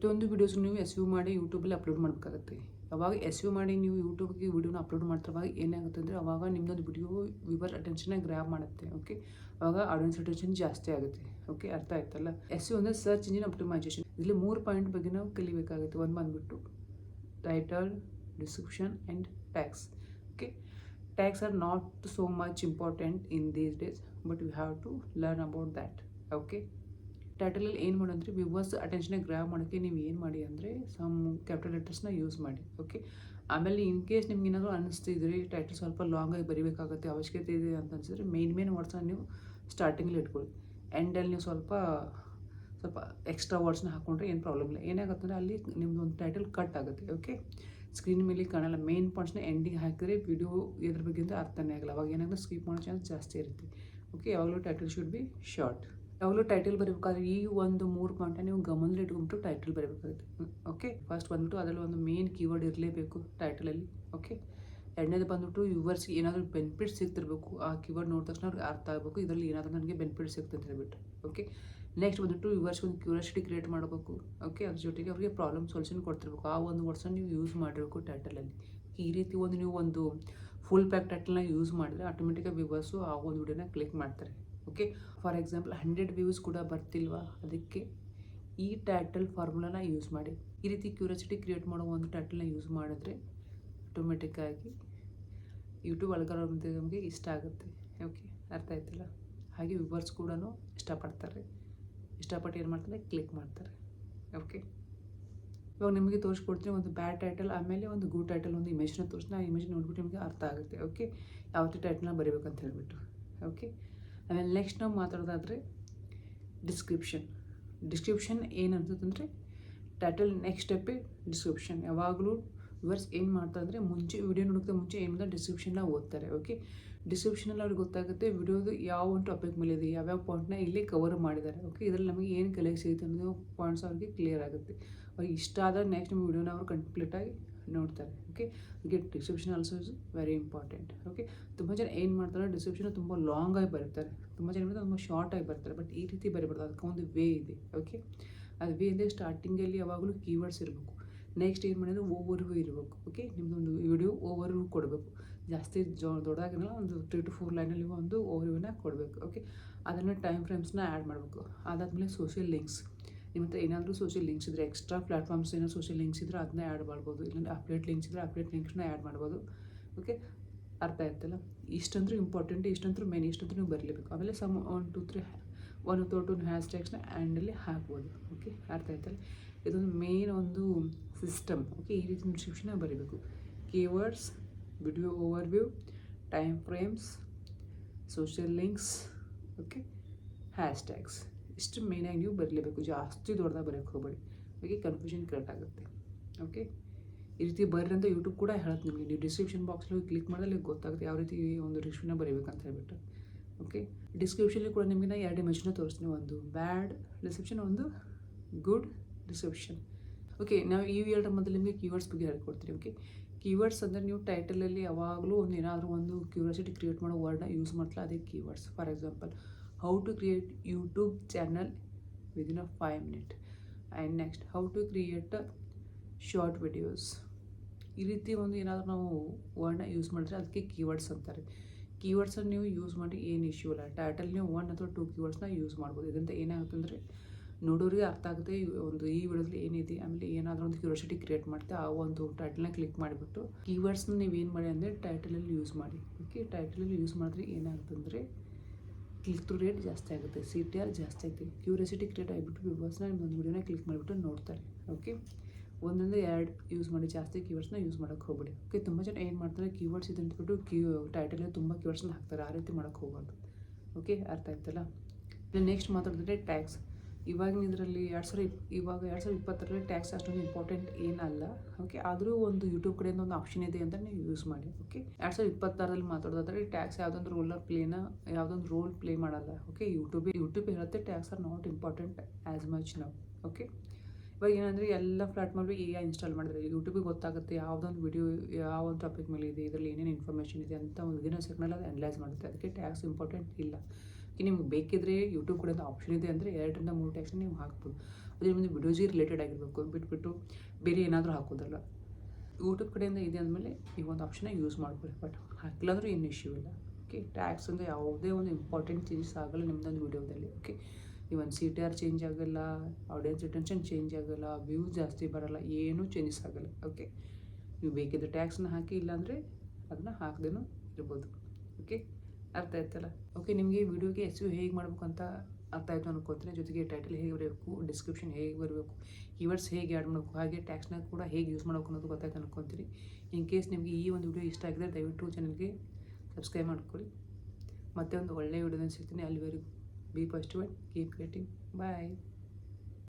ಪ್ರತಿಯೊಂದು ವೀಡಿಯೋಸ್ ನೀವು S you ಮಾಡಿ ಯೂಟ್ಯೂಬಲ್ಲಿ ಅಪ್ಲೋಡ್ ಮಾಡಬೇಕಾಗುತ್ತೆ. ಅವಾಗ ಎಸ್ ಯು ಮಾಡಿ ನೀವು ಯೂಟ್ಯೂಬ್ಗೆ ವೀಡಿಯೋನ ಅಪ್ಲೋಡ್ ಮಾಡ್ತಿರುವಾಗ ಏನಾಗುತ್ತೆ ಅಂದರೆ ಅವಾಗ ನಿಮ್ಮದೊಂದು ವಿಡಿಯೋ ವ್ಯೂವರ್ ಅಟೆನ್ಷನ್ನ ಗ್ರ್ಯಾಬ್ ಮಾಡುತ್ತೆ. ಓಕೆ, ಅವಾಗ ಆಡಿಯನ್ಸ್ ಅಟೆನ್ಷನ್ ಜಾಸ್ತಿ ಆಗುತ್ತೆ. ಓಕೆ, ಅರ್ಥ ಆಯ್ತಲ್ಲ. ಎಸ್ ಯು ಅಂದರೆ ಸರ್ಚ್ ಇಂಜಿನ್ ಆಪ್ಟಿಮೈಸೇಷನ್. ಇಲ್ಲಿ 3 ಪಾಯಿಂಟ್ ಬಗ್ಗೆ ನಾವು ಕಲಿಬೇಕಾಗುತ್ತೆ. ಒಂದು ಬಂದುಬಿಟ್ಟು title, description and tags. Okay, tags are not so much important in these days, but you have to learn about that. Okay, ಟೈಟಲಲ್ಲಿ ಏನು ಮಾಡಿ ಅಂದರೆ ವ್ಯೂವರ್ಸ್ ಅಟೆನ್ಷನ್ ಗ್ರ್ಯಾಬ್ ಮಾಡೋಕ್ಕೆ ನೀವು ಏನು ಮಾಡಿ ಅಂದರೆ ಸಮ್ ಕ್ಯಾಪಿಟಲ್ ಲೆಟರ್ಸ್ನ ಯೂಸ್ ಮಾಡಿ. ಓಕೆ, ಆಮೇಲೆ ಇನ್ ಕೇಸ್ ನಿಮ್ಗೆ ಏನಾದರೂ ಅನ್ನಿಸ್ತಿದ್ರೆ ಟೈಟಲ್ ಸ್ವಲ್ಪ ಲಾಂಗಾಗಿ ಬರೀಬೇಕಾಗುತ್ತೆ, ಅವಶ್ಯಕತೆ ಇದೆ ಅಂತ ಅನಿಸಿದ್ರೆ ಮೇನ್ ವರ್ಡ್ಸ್ನ ನೀವು ಸ್ಟಾರ್ಟಿಂಗಲ್ಲಿ ಇಟ್ಕೊಳ್ಳಿ. ಎಂಡಲ್ಲಿ ನೀವು ಸ್ವಲ್ಪ ಎಕ್ಸ್ಟ್ರಾ ವರ್ಡ್ಸ್ನ ಹಾಕ್ಕೊಂಡ್ರೆ ಏನು ಪ್ರಾಬ್ಲಮ್ ಇಲ್ಲ. ಏನಾಗುತ್ತೆ ಅಂದರೆ ಅಲ್ಲಿ ನಿಮ್ಮದು ಒಂದು ಟೈಟಲ್ ಕಟ್ ಆಗುತ್ತೆ. ಓಕೆ, ಸ್ಕ್ರೀನ್ ಮೇಲೆ ಕಾಣಲ್ಲ. ಮೇನ್ ಪಾಯಿಂಟ್ಸ್ನ ಎಂಡಿಗೆ ಹಾಕಿದ್ರೆ ವಿಡಿಯೋ ಇದ್ರ ಬಗ್ಗೆ ಅಂತ ಅರ್ಥನೇ ಆಗಲ್ಲ. ಅವಾಗ ಏನಾಗುತ್ತೆ ಸ್ಕಿಪ್ ಮಾಡೋ ಚಾನ್ಸ್ ಜಾಸ್ತಿ ಇರುತ್ತೆ. ಓಕೆ, ಯಾವಾಗಲೂ ಟೈಟಲ್ ಶುಡ್ ಬಿ ಶಾರ್ಟ್. ಯಾವಾಗಲೂ ಟೈಟಲ್ ಬರೀಬೇಕಾದ್ರೆ ಈ ಒಂದು 3 ಪಾಯಿಂಟ್ನ ನೀವು ಗಮನದಲ್ಲಿ ಇಟ್ಕೊಂಡ್ಬಿಟ್ಟು ಟೈಟಲ್ ಬರೀಬೇಕಾಗುತ್ತೆ. ಓಕೆ, ಫಸ್ಟ್ ಬಂದುಬಿಟ್ಟು ಅದರಲ್ಲಿ ಒಂದು ಮೇನ್ ಕೀವರ್ಡ್ ಇರಲೇಬೇಕು ಟೈಟಲಲ್ಲಿ. ಓಕೆ, ಎರಡನೇದು ಬಂದುಬಿಟ್ಟು ವ್ಯೂವರ್ಸ್ಗೆ ಏನಾದರೂ ಬೆನಿಫಿಟ್ ಸಿಗ್ತಿರ್ಬೇಕು. ಆ ಕೀವರ್ಡ್ ನೋಡಿದ ತಕ್ಷಣ ಅವ್ರಿಗೆ ಅರ್ಥ ಆಗಬೇಕು, ಇದರಲ್ಲಿ ಏನಾದರೂ ನನಗೆ ಬೆನಿಫಿಟ್ ಸಿಗ್ತದೆ ಅಂತ ಹೇಳ್ಬಿಟ್ಟು. ಓಕೆ, ನೆಕ್ಸ್ಟ್ ಬಂದುಬಿಟ್ಟು ವ್ಯೂವರ್ಸ್ಗೆ ಒಂದು ಕ್ಯೂರಿಯಾಸಿಟಿ ಕ್ರಿಯೇಟ್ ಮಾಡಬೇಕು. ಓಕೆ, ಅದ್ರ ಜೊತೆಗೆ ಅವರಿಗೆ ಪ್ರಾಬ್ಲಮ್ ಸೊಲ್ಯೂಷನ್ ಕೊಡ್ತಿರ್ಬೇಕು. ಆ ಒಂದು ವರ್ಡ್ಸನ್ನ ನೀವು ಯೂಸ್ ಮಾಡಿರಬೇಕು ಟೈಟಲಲ್ಲಿ. ಈ ರೀತಿ ನೀವು ಒಂದು ಫುಲ್ ಪ್ಯಾಕ್ ಟೈಟಲ್ನ ಯೂಸ್ ಮಾಡಿದ್ರೆ ಆಟೋಮೆಟಿಕಾಗಿ ವ್ಯೂವರ್ಸು ಆ ಒಂದು ವಿಡಿಯೋನ ಕ್ಲಿಕ್ ಮಾಡ್ತಾರೆ. ಓಕೆ, ಫಾರ್ ಎಕ್ಸಾಂಪಲ್ 100 ವ್ಯೂಸ್ ಕೂಡ ಬರ್ತಿಲ್ವಾ, ಅದಕ್ಕೆ ಈ ಟೈಟಲ್ ಫಾರ್ಮುಲಾನ ಯೂಸ್ ಮಾಡಿ. ಈ ರೀತಿ ಕ್ಯೂರಿಯಾಸಿಟಿ ಕ್ರಿಯೇಟ್ ಮಾಡೋ ಒಂದು ಟೈಟಲ್ನ ಯೂಸ್ ಮಾಡಿದ್ರೆ ಆಟೋಮೆಟಿಕ್ಕಾಗಿ ಯೂಟ್ಯೂಬ್ ಅಲ್ಗಾರಿದಮ್ಗೆ ಇಷ್ಟ ಆಗುತ್ತೆ. ಓಕೆ, ಅರ್ಥ ಆಯ್ತಲ್ಲ. ಹಾಗೆ ವ್ಯೂವರ್ಸ್ ಕೂಡ ಇಷ್ಟಪಡ್ತಾರೆ. ಇಷ್ಟಪಟ್ಟು ಏನು ಮಾಡ್ತಾರೆ, ಕ್ಲಿಕ್ ಮಾಡ್ತಾರೆ. ಓಕೆ, ಇವಾಗ ನಿಮಗೆ ತೋರಿಸ್ಕೊಡ್ತೀನಿ ಒಂದು ಬ್ಯಾಡ್ ಟೈಟಲ್, ಆಮೇಲೆ ಒಂದು ಗುಡ್ ಟೈಟಲ್, ಒಂದು ಇಮೇಜ್ನ ತೋರಿಸ್ತೀನಿ. ಆ ಇಮೇಜ್ ನೋಡ್ಬಿಟ್ಟು ನಿಮಗೆ ಅರ್ಥ ಆಗುತ್ತೆ. ಓಕೆ, ಯಾವ ರೀತಿ ಟೈಟಲ್ನ ಬರೀಬೇಕಂತ ಹೇಳ್ಬಿಟ್ಟು. ಓಕೆ, ಆಮೇಲೆ ನೆಕ್ಸ್ಟ್ ನಾವು ಮಾತಾಡೋದಾದರೆ ಡಿಸ್ಕ್ರಿಪ್ಷನ್ ಏನು ಅಂತಂದರೆ ಟೈಟಲ್ ನೆಕ್ಸ್ಟ್ ಸ್ಟೆಪ್ಪೇ ಡಿಸ್ಕ್ರಿಪ್ಷನ್. ಯಾವಾಗಲೂ ವ್ಯೂವರ್ಸ್ ಏನು ಮಾಡ್ತಾರೆ ಅಂದರೆ ಮುಂಚೆ ವಿಡಿಯೋ ನೋಡೋಕ್ಕೆ ಮುಂಚೆ ಏನು ಮಾಡಿದ್ರೆ ಡಿಸ್ಕ್ರಿಪ್ಷನ್ನ ಓದ್ತಾರೆ. ಓಕೆ, ಡಿಸ್ಕ್ರಿಪ್ಷನಲ್ಲಿ ಅವ್ರಿಗೆ ಗೊತ್ತಾಗುತ್ತೆ ವಿಡಿಯೋದು ಯಾವ ಒಂದು ಟಾಪಿಕ್ ಮೇಲೆ ಇದೆ, ಯಾವ್ಯಾವ ಪಾಯಿಂಟ್ನ ಇಲ್ಲಿ ಕವರ್ ಮಾಡಿದ್ದಾರೆ. ಓಕೆ, ಇದರಲ್ಲಿ ನಮಗೆ ಏನು ಕಲಿಯಕ್ಕೆ ಸಿಗುತ್ತೆ ಅನ್ನೋದು ಪಾಯಿಂಟ್ಸ್ ಅವ್ರಿಗೆ ಕ್ಲಿಯರ್ ಆಗುತ್ತೆ. ಅವ್ರಿಗೆ ಇಷ್ಟ ಆದರೆ ನೆಕ್ಸ್ಟ್ ನಿಮ್ಮ ವಿಡಿಯೋನ ಅವರು ಕಂಪ್ಲೀಟಾಗಿ ನೋಡ್ತಾರೆ. ಓಕೆ, ಅದಕ್ಕೆ description also is very important. Okay, ತುಂಬ ಜನ ಏನು ಮಾಡ್ತಾರೆ ಡಿಸ್ಕ್ರಿಪ್ಷನ್ ತುಂಬ ಲಾಂಗಾಗಿ ಬರೀತಾರೆ, ತುಂಬ ಜನ ತುಂಬ ಶಾರ್ಟಾಗಿ ಬರ್ತಾರೆ. ಬಟ್ ಈ ರೀತಿ ಬರೀಬಾರ್ದು, ಅದಕ್ಕೆ ಒಂದು ವೇ ಇದೆ. ಓಕೆ, ಅದು ವೇ ಅಂದರೆ ಸ್ಟಾರ್ಟಿಂಗಲ್ಲಿ ಯಾವಾಗಲೂ ಕೀವರ್ಡ್ಸ್ ಇರಬೇಕು. ನೆಕ್ಸ್ಟ್ ಏನು ಮಾಡಿದ್ರೆ ಓವರ್ವ್ಯೂ ಇರಬೇಕು. ಓಕೆ, ನಿಮ್ಮದೊಂದು ವಿಡಿಯೋ ಓವರ್ವ್ಯೂ ಕೊಡಬೇಕು. ಜಾಸ್ತಿ ದೊಡ್ಡದಾಗಿರಲ್ಲ, ಒಂದು 3 to 4 ಲೈನಲ್ಲಿ ಒಂದು ಓವರ್ವ್ಯೂನ ಕೊಡಬೇಕು. ಓಕೆ, ಅದನ್ನು ಟೈಮ್ ಫ್ರೇಮ್ಸ್ನ ಆ್ಯಡ್ ಮಾಡಬೇಕು. ಅದಾದಮೇಲೆ ಸೋಷಿಯಲ್ ಲಿಂಕ್ಸ್, ನಿಮ್ಮ ಹತ್ರ ಏನಾದರೂ ಸೋಷಿಯಲ್ ಲಿಂಕ್ಸ್ ಇದ್ದರೆ, ಎಕ್ಸ್ಟ್ರಾ ಪ್ಲಾಟ್ಫಾರ್ಮ್ಸ್ ಏನಾದ್ರು ಸೋಷಿಯಲ್ ಲಿಂಕ್ಸ್ ಇದ್ದರೆ ಅದನ್ನ ಆ್ಯಡ್ ಮಾಡ್ಬೋದು. ಇಲ್ಲಾಂದರೆ ಅಪ್ಡೇಟ್ ಲಿಂಕ್ಸ್ ಇದ್ದರೆ ಅಪ್ಡೇಟ್ ಲಿಂಕ್ಸ್ನ ಆ್ಯಡ್ ಮಾಡ್ಬೋದು. ಓಕೆ, ಅರ್ಥ ಆಯ್ತಲ್ಲ. ಇಷ್ಟಂದ್ರೂ ಇಂಪಾರ್ಟೆಂಟ್, ಇಷ್ಟಂದ್ರೂ ಮೇನ್, ಇಷ್ಟಂದ್ರೂ ನೀವು ಬರಲೇಬೇಕು. ಆಮೇಲೆ ಸಮ್ 1 2 3 1 ಅಥವಾ 2 ಹ್ಯಾಶ್ಟ್ಯಾಗ್ಸ್ನ ಆ್ಯಂಡಲ್ಲಿ ಹಾಕ್ಬೋದು. ಓಕೆ, ಅರ್ಥ ಆಯ್ತಲ್ಲ. ಇದೊಂದು ಮೇನ್ ಒಂದು ಸಿಸ್ಟಮ್. ಓಕೆ, ಈ ರೀತಿ ಡಿಸ್ಕ್ರಿಪ್ಷನ್ನ ಬರೀಬೇಕು. Keywords, video overview, time frames, social links, okay, ಹ್ಯಾಶ್ಟ್ಯಾಗ್ಸ್, ಇಷ್ಟು ಮೇನಾಗಿ ನೀವು ಬರಲೇಬೇಕು. ಜಾಸ್ತಿ ದೊಡ್ಡದಾಗಿ ಬರೋಕ್ಕೆ ಹೋಗಬೇಡಿ. ಓಕೆ, ಕನ್ಫ್ಯೂಷನ್ ಕ್ರಿಯೇಟ್ ಆಗುತ್ತೆ. ಓಕೆ, ಈ ರೀತಿ ಬರ್ರಿ ಅಂತ ಯೂಟ್ಯೂಬ್ ಕೂಡ ಹೇಳುತ್ತೆ ನಿಮಗೆ. ನೀವು ಡಿಸ್ಕ್ರಿಪ್ಷನ್ ಬಾಕ್ಸಲ್ಲಿ ಕ್ಲಿಕ್ ಮಾಡಿದ್ರೆ ಗೊತ್ತಾಗುತ್ತೆ ಯಾವ ರೀತಿ ಒಂದು ಡಿಸ್ಕ್ರಿಪ್ಷನ್ನ ಬರೀಬೇಕಂತ ಹೇಳ್ಬಿಟ್ಟು. ಓಕೆ, ಡಿಸ್ಕ್ರಿಪ್ಷನಲ್ಲಿ ಕೂಡ ನಿಮಗೆ ನಾನು 2 ಇಮೇಜ್ನ ತೋರಿಸ್ತೀನಿ. ಒಂದು ಬ್ಯಾಡ್ ಡಿಸ್ಕ್ರಿಪ್ಷನ್, ಒಂದು ಗುಡ್ ಡಿಸ್ಕ್ರಿಪ್ಷನ್. ಓಕೆ, ನಾವು ಈ 2 ಮೊದಲು ನಿಮಗೆ ಕೀವರ್ಡ್ಸ್ ಬಗ್ಗೆ ಹೇಳ್ಕೊಡ್ತೀನಿ. ಓಕೆ, ಕೀವರ್ಡ್ಸ್ ಅಂದರೆ ನೀವು ಟೈಟಲಲ್ಲಿ ಯಾವಾಗಲೂ ಒಂದು ಏನಾದರೂ ಒಂದು ಕ್ಯೂರಿಯಾಸಿಟಿ ಕ್ರಿಯೇಟ್ ಮಾಡೋ ವರ್ಡ್ನ ಯೂಸ್ ಮಾಡ್ತಾರೆ, ಅದೇ keywords. For example, how to create YouTube channel within 5 minutes, and next how to create short videos. ಈ ರೀತಿ ಒಂದು ಏನಾದರೂ ನಾವು ವರ್ಡ್ನ ಯೂಸ್ ಮಾಡಿದ್ರೆ ಅದಕ್ಕೆ ಕೀವರ್ಡ್ಸ್ ಅಂತಾರೆ. ಕೀವರ್ಡ್ಸನ್ನು ನೀವು ಯೂಸ್ ಮಾಡಿ ಏನು ಇಶ್ಯೂ ಇಲ್ಲ. ಟೈಟಲ್ ನೀವು 1 ಅಥವಾ 2 ಕೀವರ್ಡ್ಸ್ನ ಯೂಸ್ ಮಾಡ್ಬೋದು. ಇದರಿಂದ ಏನಾಗುತ್ತೆ ಅಂದರೆ ನೋಡೋರಿಗೆ ಅರ್ಥ ಆಗುತ್ತೆ ಒಂದು ಈ ವಿಡಿಯೋದಲ್ಲಿ ಏನಿದೆ, ಆಮೇಲೆ ಏನಾದರೂ ಒಂದು ಕ್ಯೂರಿಯಾಸಿಟಿ ಕ್ರಿಯೇಟ್ ಮಾಡ್ತೆ ಆ ಒಂದು ಟೈಟಲ್ನ ಕ್ಲಿಕ್ ಮಾಡಿಬಿಟ್ಟು ಕೀವರ್ಡ್ಸ್ನ ನೀವು ಏನು ಮಾಡಿ ಅಂದರೆ ಟೈಟಲಲ್ಲಿ ಯೂಸ್ ಮಾಡಿ. ಓಕೆ, ಟೈಟಲಲ್ಲಿ ಯೂಸ್ ಮಾಡಿದ್ರೆ ಏನಾಗುತ್ತಂದರೆ ಕ್ಲಿಕ್ ಥ್ರೂ ರೇಟ್ ಜಾಸ್ತಿ ಆಗುತ್ತೆ, CTR ಜಾಸ್ತಿ ಆಗುತ್ತೆ. ಕ್ಯೂರಿಯಾಸಿಟಿ ಕ್ರಿಯೇಟ್ ಆಗಿಬಿಟ್ಟು ವ್ಯೂವರ್ಸ್ನ ಒಂದು ವಿಡಿಯೋನ ಕ್ಲಿಕ್ ಮಾಡಿಬಿಟ್ಟು ನೋಡ್ತಾರೆ. ಓಕೆ, 1 ಇಂದ 2 ಯೂಸ್ ಮಾಡಿ, ಜಾಸ್ತಿ ಕೀವರ್ಡ್ಸ್ನ ಯೂಸ್ ಮಾಡೋಕ್ಕೆ ಹೋಗಬೇಡಿ. ಓಕೆ, ತುಂಬ ಜನ ಏನು ಮಾಡ್ತಾರೆ ಕೀವರ್ಡ್ಸ್ ಇದೆ ಅಂದ್ಬಿಟ್ಟು ಟೈಟಲಲ್ಲಿ ತುಂಬ ಕೀವರ್ಡ್ಸ್ನ ಹಾಕ್ತಾರೆ. ಆ ರೀತಿ ಮಾಡೋಕ್ಕೆ ಹೋಗಬಾರ್ದು. ಓಕೆ, ಅರ್ಥ ಆಯ್ತಲ್ಲ. ನೆಕ್ಸ್ಟ್ ಮಾತಾಡಿದ್ರೆ ಟ್ಯಾಗ್ಸ್. ಇವಾಗಿನ ಇದರಲ್ಲಿ 2020ರಲ್ಲಿ ಟ್ಯಾಗ್ಸ್ ಅಷ್ಟೊಂದು ಇಂಪಾರ್ಟೆಂಟ್ ಏನಲ್ಲ. ಓಕೆ, ಆದರೂ ಒಂದು ಯೂಟ್ಯೂಬ್ ಕಡೆಯಿಂದ ಒಂದು ಆಪ್ಷನ್ ಇದೆ ಅಂತ ನೀವು ಯೂಸ್ ಮಾಡಿ. ಓಕೆ, 2026ರಲ್ಲಿ ಮಾತಾಡೋದಾದರೆ ಟ್ಯಾಗ್ಸ್ ಯಾವುದೊಂದು ರೋಲ್ ಪ್ಲೇ ಮಾಡಲ್ಲ. ಓಕೆ, ಯೂಟ್ಯೂಬ್ ಹೇಳುತ್ತೆ tags are not important as much ನಾವು. ಓಕೆ, ಇವಾಗ ಏನಂದರೆ ಎಲ್ಲ ಪ್ಲಾಟ್ಫಾರ್ಮಲ್ಲಿ AI ಇನ್ಸ್ಟಾಲ್ ಮಾಡಿದ್ರೆ ಯೂಟ್ಯೂಬಿಗೆ ಗೊತ್ತಾಗುತ್ತೆ ಯಾವುದೊಂದು ವಿಡಿಯೋ ಯಾವ ಒಂದು ಟಾಪಿಕ್ ಮೇಲೆ ಇದೆ, ಇದರಲ್ಲಿ ಏನೇನು ಇನ್ಫಾರ್ಮೇಷನ್ ಇದೆ ಅಂತ ಒಂದು ವಿದಿನ್ ಸೆಕೆಂಡಲ್ಲಿ ಅದು ಅನಲೈಸ್ ಮಾಡುತ್ತೆ. ಅದಕ್ಕೆ ಟ್ಯಾಗ್ಸ್ ಇಂಪಾರ್ಟೆಂಟ್ ಇಲ್ಲ. ನಿಮ್ಗೆ ಬೇಕಿದ್ರೆ ಯೂಟ್ಯೂಬ್ ಕಡೆಯಿಂದ ಆಪ್ಷನ್ ಇದೆ ಅಂದರೆ 2 ರಿಂದ 3 ಟ್ಯಾಗ್ಸ್ನ ನೀವು ಹಾಕ್ಬೋದು. ಅದೇ ನಿಮ್ಮದು ವಿಡಿಯೋಸ್ಗೆ ರಿಲೇಟೆಡ್ ಆಗಿರಬೇಕು, ಬಿಟ್ಬಿಟ್ಟು ಬೇರೆ ಏನಾದರೂ ಹಾಕೋದಲ್ಲ. ಯೂಟ್ಯೂಬ್ ಕಡೆಯಿಂದ ಇದೆ ಅಂದಮೇಲೆ ಈ ಒಂದು ಆಪ್ಷನ್ನ ಯೂಸ್ ಮಾಡ್ಕೊಳ್ಳಿ. ಬಟ್ ಹಾಕಿಲ್ಲ ಅಂದರೂ ಏನು ಇಶ್ಯೂ ಇಲ್ಲ. ಓಕೆ, ಟ್ಯಾಕ್ಸ್ ಅಂದರೆ ಯಾವುದೇ ಒಂದು ಇಂಪಾರ್ಟೆಂಟ್ ಚೇಂಜಸ್ ಆಗಲ್ಲ ನಿಮ್ಮದೊಂದು ವಿಡಿಯೋದಲ್ಲಿ. ಓಕೆ, ಇವನ್ CTR ಚೇಂಜ್ ಆಗಲ್ಲ, ಆಡಿಯನ್ಸ್ ರಿಟೆನ್ಷನ್ ಚೇಂಜ್ ಆಗಲ್ಲ, ವ್ಯೂಸ್ ಜಾಸ್ತಿ ಬರೋಲ್ಲ, ಏನೂ ಚೇಂಜಸ್ ಆಗಲ್ಲ. ಓಕೆ, ನೀವು ಬೇಕಿದ್ದರೆ ಟ್ಯಾಕ್ಸ್ನ ಹಾಕಿ, ಇಲ್ಲಾಂದರೆ ಅದನ್ನು ಹಾಕ್ದೇನೂ ಇರ್ಬೋದು. ಓಕೆ, ಅರ್ಥ ಆಯ್ತಲ್ಲ? ಓಕೆ, ನಿಮಗೆ ವಿಡಿಯೋಗೆ SEO ಹೇಗೆ ಮಾಡಬೇಕು ಅಂತ ಅರ್ಥ ಆಯಿತು ಅನ್ಕೋತೀನಿ. ಜೊತೆಗೆ ಟೈಟಲ್ ಹೇಗೆ ಬರಬೇಕು, ಡಿಸ್ಕ್ರಿಪ್ಷನ್ ಹೇಗೆ ಬರಬೇಕು, ಕೀವರ್ಡ್ಸ್ ಹೇಗೆ ಆ್ಯಡ್ ಮಾಡಬೇಕು, ಹಾಗೆ ಟ್ಯಾಕ್ಸ್ನ ಕೂಡ ಹೇಗೆ ಯೂಸ್ ಮಾಡಬೇಕು ಅನ್ನೋದು ಗೊತ್ತಾಯ್ತು ಅನ್ಕೊತೀನಿ. ಇನ್ ಕೇಸ್ ನಿಮಗೆ ಈ ಒಂದು ವಿಡಿಯೋ ಇಷ್ಟ ಆಗಿದ್ರೆ ದಯವಿಟ್ಟು ಚಾನಲ್ಗೆ ಸಬ್ಸ್ಕ್ರೈಬ್ ಮಾಡ್ಕೊಳ್ಳಿ. ಮತ್ತೆ ಒಂದು ಒಳ್ಳೆಯ ವಿಡಿಯೋದಲ್ಲಿ ಸಿಗ್ತೀನಿ. ಅಲ್ಲಿವರೆಗೂ be positive and keep creating. Bye.